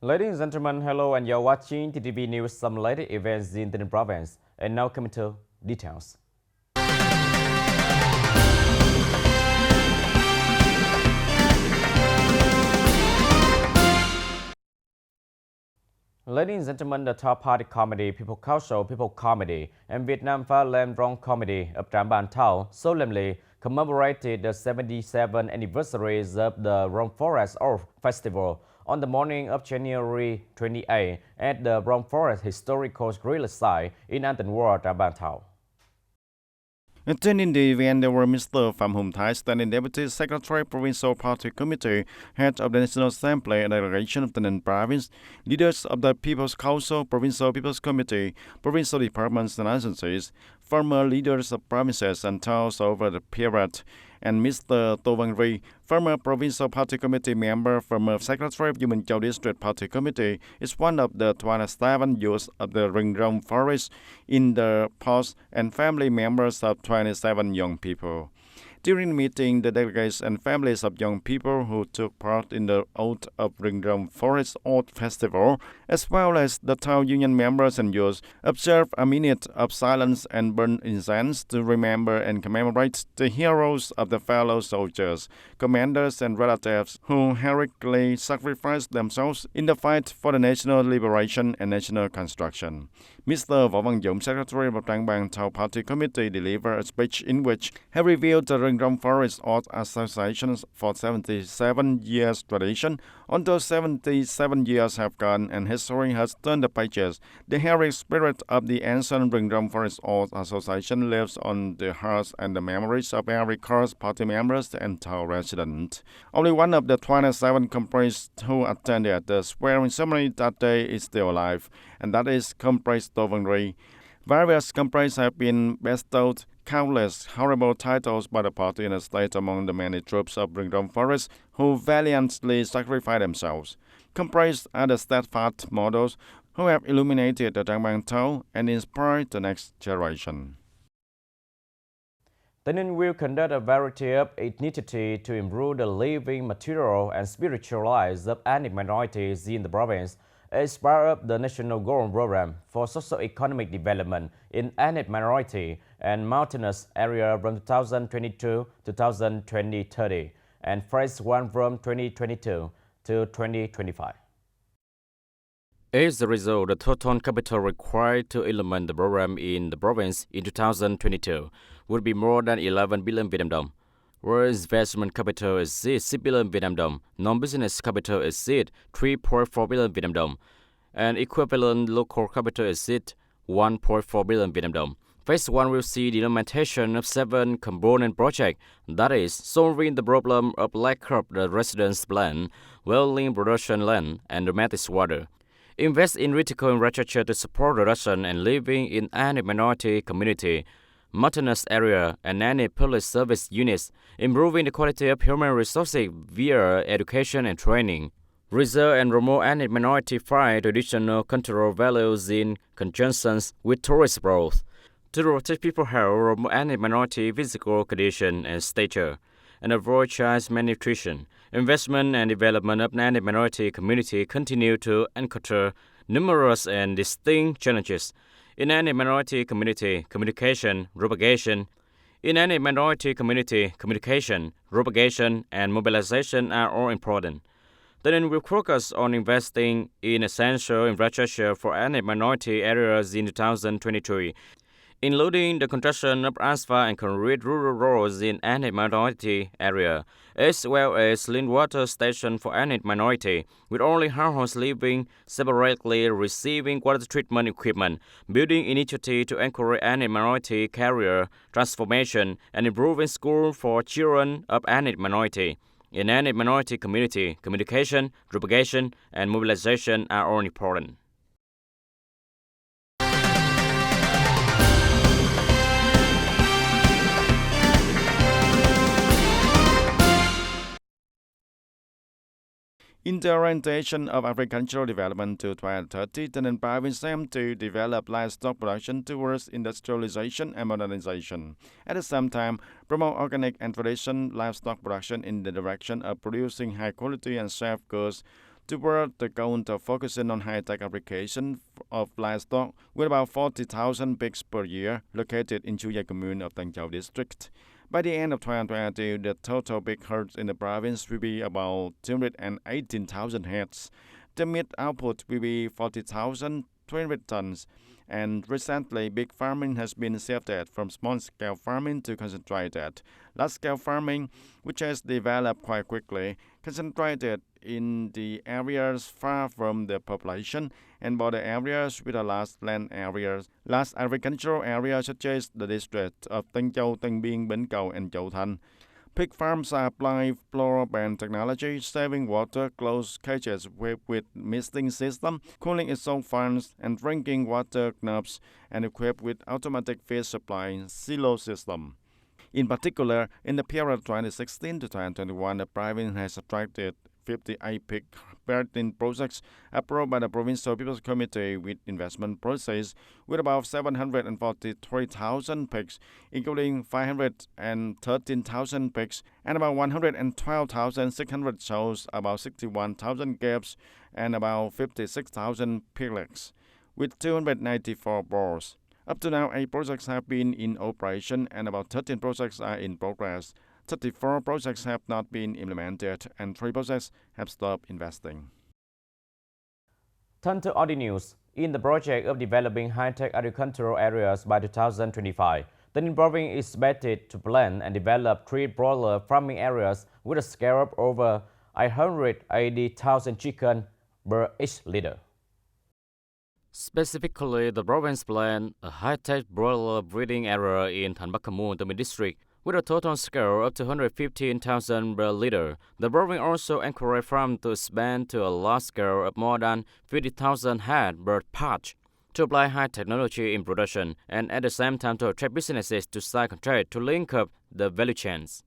Ladies and gentlemen, hello, and you're watching TTV News, some latest events in the province. And now coming to details. Ladies and gentlemen, the top party comedy, People Culture, People Comedy, and Vietnam Farland Rong Comedy of Trạm Ban Thao solemnly commemorated the 77th anniversaries of the Rong Forest Art Festival on the morning of January 28 at the Rong Forest Historical Guerrilla Site in Mountainous, Trạm Ban Thao. Attending the event, there were Mr. Pham Hum Thai, Standing Deputy Secretary, Provincial Party Committee, Head of the National Assembly and Delegation of the Ninh Province, leaders of the People's Council, Provincial People's Committee, Provincial Departments and Agencies, former leaders of provinces and towns over the period, and Mr. To Van Ri, former Provincial Party Committee member, former Secretary of Human Châu District Party Committee, is one of the 27 youths of the Ring Rong Forest in the post and family members of 27 young people. During the meeting, the delegates and families of young people who took part in the Oath of Ring Rong Forest Art Festival, as well as the town union members and youths, observed a minute of silence and burned incense to remember and commemorate the heroes of the fellow soldiers, commanders and relatives who heroically sacrificed themselves in the fight for the national liberation and national construction. Mr. Võ Văn Dũng, Secretary of the Trạm Ban Thao Party Committee, delivered a speech in which he revealed the Ring Rong Forest Art Association's for 77 years tradition. Although 77 years have gone and history has turned the pages, the heroic spirit of the ancient Ring Rong Forest Art Association lives on the hearts and the memories of every course party members and town residents. Only one of the 27 comrades who attended the swearing ceremony that day is still alive, and that is Comrade To Van Ri. Various comrades have been bestowed countless horrible titles by the party in the state among the many troops of Ring Rong Forest who valiantly sacrificed themselves. Comrades are the steadfast models who have illuminated the Trạm Ban Thao and inspired the next generation. TayNinhTV will conduct a variety of initiatives to improve the living, material, and spiritual lives of ethnic minorities in the province, as part of the National Goal Program for Socio-Economic Development in Ethnic Minority and Mountainous area from 2022 to 2030, and Phase 1 from 2022 to 2025. As a result, the total capital required to implement the program in the province in 2022 would be more than 11 billion Vietnam dong, whereas investment capital exceeds 6 billion Vietnam dong, non-business capital exceeds 3.4 billion Vietnam dong, and equivalent local capital exceeds 1.4 billion Vietnam dong. Phase 1 will see the implementation of 7 component projects, that is, solving the problem of lack of the residence land, well-linked production land, and domestic water. Invest in critical infrastructure to support reduction and living in ethnic minority community, mountainous area, and any public service units, improving the quality of human resources via education and training. Reserve and remote ethnic minority find traditional cultural values in conjunction with tourist growth to protect people's health, remote ethnic minority physical condition and stature, and avoid child malnutrition. Investment and development of ethnic minority community continue to encounter numerous and distinct challenges. In ethnic minority community, communication, propagation. In ethnic minority community, communication, propagation, and mobilization are all important. TayNinhTV will focus on investing in essential infrastructure for ethnic minority areas in 2023, including the construction of asphalt and concrete rural roads in ethnic minority area, as well as clean water station for ethnic minority, with only households living separately receiving water treatment equipment, building initiative to encourage ethnic minority career transformation, and improving school for children of ethnic minority. In ethnic minority community, communication, propagation, and mobilization are all important. In the orientation of agricultural development to 2030, the Ninh Province aims to develop livestock production towards industrialization and modernization. At the same time, promote organic and traditional livestock production in the direction of producing high quality and safe goods toward the goal of focusing on high-tech application of livestock with about 40,000 pigs per year located in Chu Lai Commune of Tân Châu District. By the end of 2022, the total pig herds in the province will be about 218,000 heads. The meat output will be 40,200 tons. And recently, big farming has been shifted from small-scale farming to concentrated. Large-scale farming, which has developed quite quickly, concentrated in the areas far from the population and border areas with a large land areas, large agricultural areas such as the districts of Tân Châu, Tân Biên, Bến Cầu, and Châu Thành. Pig farms apply floor-ban technology, saving water, closed cages with misting system, cooling its own farms, and drinking water knobs, and equipped with automatic fish supply silo system. In particular, in the period 2016 to 2021, the province has attracted 58 pig birthing projects approved by the Provincial People's Committee with investment process with about 743,000 pigs, including 513,000 pigs and about 112,600 sows, about 61,000 calves, and about 56,000 piglets, with 294 boars. Up to now, 8 projects have been in operation and about 13 projects are in progress. 34 projects have not been implemented and 3 projects have stopped investing. Turn to other news. In the project of developing high-tech agricultural areas by 2025, the Ninh province is expected to plan and develop 3 broiler farming areas with a scale of over 180,000 chicken per each litter. Specifically, the province planned a high-tech broiler breeding area in Thanh Bắc Commune, Tân Biên District, with a total scale of 215,000 per liter. The province also encouraged farms to expand to a large scale of more than 50,000 head per patch to apply high technology in production and at the same time to attract businesses to sign contracts to link up the value chains.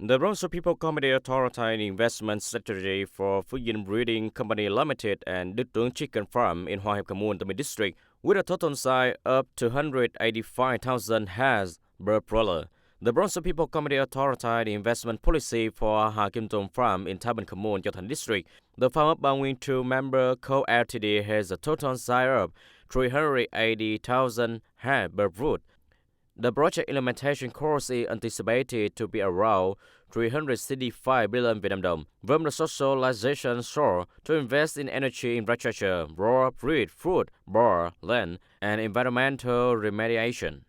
The Provincial People Committee Authority Investment Strategy for Phú Yên Breeding Company Limited and Đức Tướng Chicken Farm in Hòa Hiệp Commune, Tân Biên District, with a total size of 285,000 heads per broiler. The Provincial People Committee Authority the investment policy for Hà Kim Tùng Farm in Tha Binh Commune, Châu Thành District. The farm of Ban Nguyên True Member Co. Ltd has a total size of 380,000 head per brood. The project implementation cost is anticipated to be around 365 billion Vietnam đồng, from the socialization source to invest in energy infrastructure, raw breed, food, bar, land, and environmental remediation.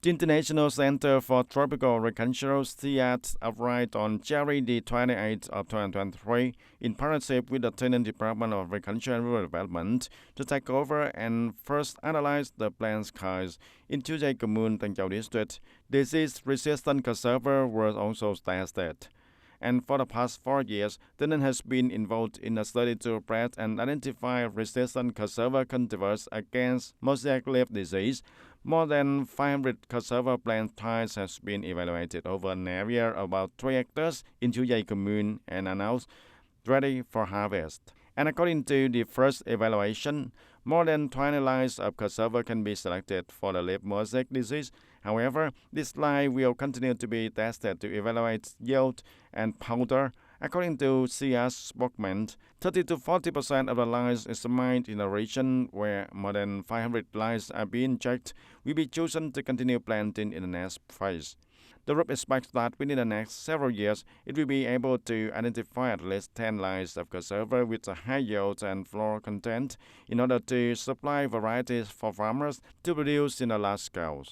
The International Center for Tropical Agriculture (CIAT) arrived on January the 28th of 2023 in partnership with the TayNinhTV Department of Agriculture and Rural Development to take over and first analyze the plant skies in Chu Lai Commune, Tân Châu District. Disease-resistant cassava was also tested. And for the past 4 years, TayNinhTV has been involved in a study to breed and identify resistant cassava cultivars against mosaic leaf disease. More than 500 cassava plant types has been evaluated over an area of about 3 hectares in Chu Lai Commune and announced ready for harvest. And according to the first evaluation, more than 20 lines of cassava can be selected for the leaf mosaic disease. However, this line will continue to be tested to evaluate yield and powder. According to CIA's spokesman, 30 to 40% of the lines examined in a region where more than 500 lines are being checked will be chosen to continue planting in the next phase. The group expects that within the next several years, it will be able to identify at least 10 lines of cassava with a high yield and flour content in order to supply varieties for farmers to produce in a large scale.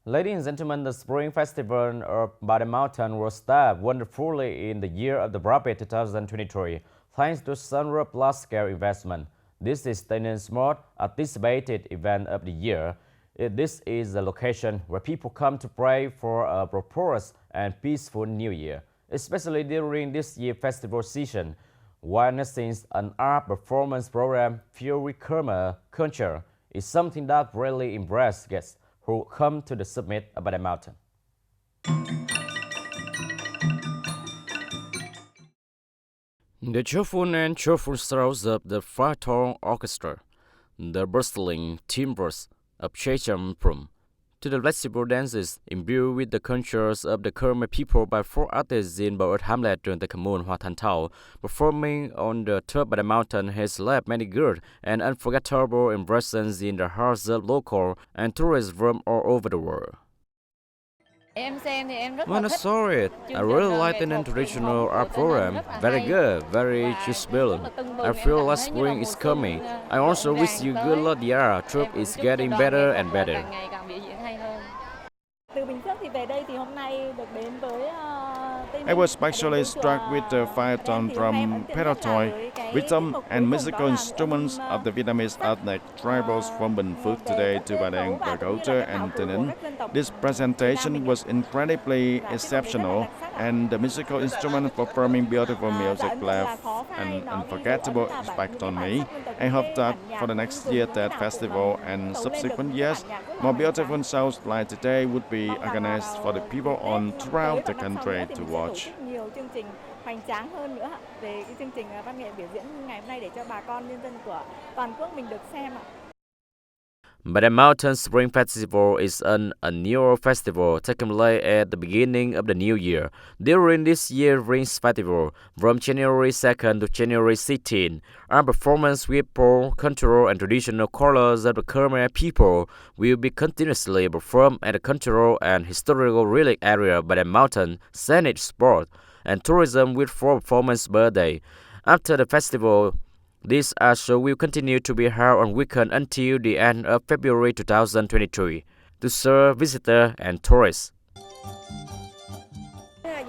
Ladies and gentlemen, the Spring Festival by the Mountain was started wonderfully in the year of the Rabbit 2023, thanks to Sunroof large-scale investment. This is TayNinh's most anticipated event of the year. This is the location where people come to pray for a prosperous and peaceful New Year, especially during this year's festival season, witnessing an art performance program filled with Khmer culture is something that really impresses guests who come to the summit of the mountain. The cheerful and cheerful strokes of the Fire Orchestra, the bustling timbers of Chechamprum, to the flexible dances imbued with the cultures of the Khmer people by 4 artists in Bawat Hamlet during the commune Hoa Than Thao, performing on the top of the mountain has left many good and unforgettable impressions in the hearts of local and tourists from all over the world. When I saw it, I really liked the traditional art program. Very good, very useful. I feel like spring is coming. I also wish you good luck. The art troupe is getting better and better. I was especially struck with the phaeton from Peratoi, rhythm and musical instruments of the Vietnamese ethnic tribals from Bình Phước today to Padang, Pagoda and Tây Ninh. This presentation was incredibly exceptional, and the musical instruments performing beautiful music left an unforgettable impact on me. I hope that for the next year that festival and subsequent years, more beautiful shows like today would be organized for the people on throughout the country to watch. But the Mountain Spring Festival is an annual festival taking place at the beginning of the new year. During this year's Spring Festival, from January 2nd to January 16th, our performance with folk, cultural and traditional colors of the Khmer people will be continuously performed at the cultural and historical relic area by the mountain, scenic sport, and tourism with 4 performance per day. After the festival, this art show will continue to be held on weekend until the end of February 2023 to serve visitors and tourists.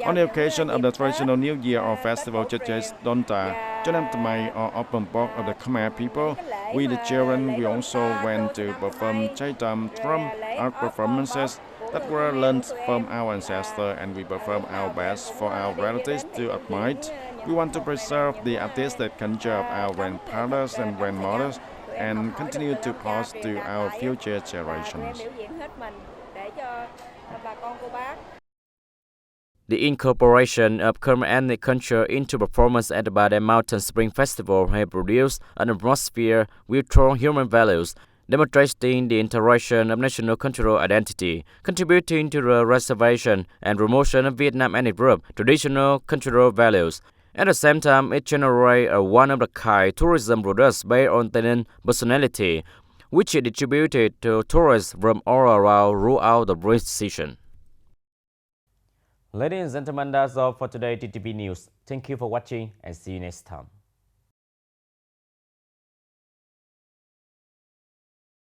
On the occasion of the traditional New Year or festival such as Donta, Chonam or Open Park of the Khmer people, we the children we also went to perform Chaitam drum art performances that were learned from our ancestors, and we perform our best for our relatives to admire. We want to preserve the artistic culture of our grandfathers and grandmothers and continue to pass to our future generations. The incorporation of Khmer ethnic culture into performance at the Badem Mountain Spring Festival has produced an atmosphere with strong human values, demonstrating the interaction of national cultural identity, contributing to the preservation and promotion of Vietnam ethnic group traditional cultural values. At the same time, it generates a one-of-a-kind tourism product based on TayNinhTV personality, which is distributed to tourists from all around throughout the spring season. Ladies and gentlemen, that's all for today TTV News. Thank you for watching and see you next time.